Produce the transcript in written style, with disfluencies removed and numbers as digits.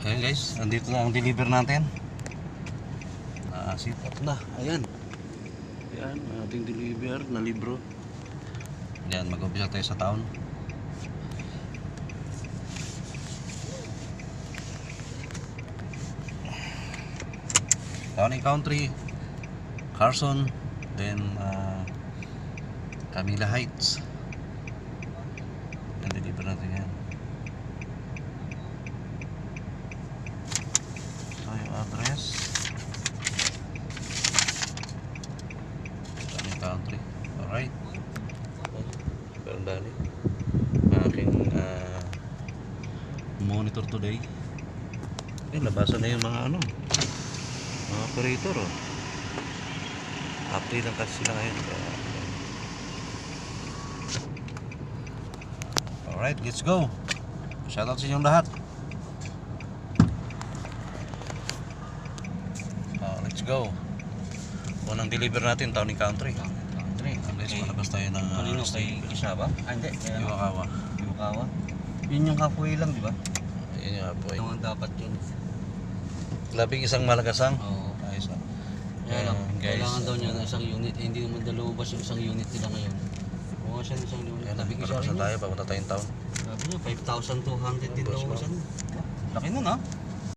Ayan guys, andito na ang deliver natin. Sit up na, ayan. Ayan, ating deliver na libro. Ayan, mag-umpisa tayo sa town. Town and Country, Carson, then Camila Heights. Ayan, deliver natin yan. So yung address, Town and Country. Alright, pero dali aking monitor today. Labasan na yung mga mga operator. Update lang kasi sila ngayon. Alright, let's go. Shoutout sa inyong lahat. Let's go. Unang deliver natin, Town and Country. Unless malabas tayo ng Malino kay Kisaba? Hindi. Iwakawa. Iwakawa. Yun yung kapoy lang, di ba? Yun yung apoy. Yung dapat yun. Labing isang malagasang. Oo. Ayos na. Kailangan daw niya ng isang unit. Hindi naman dalubas yung isang unit nila ngayon. Kung siya ng isang unit. Labing isa Palabas rin na tayo, papunta tayong town. Sabi niya, 5,200 din daw. Laki nun, ha?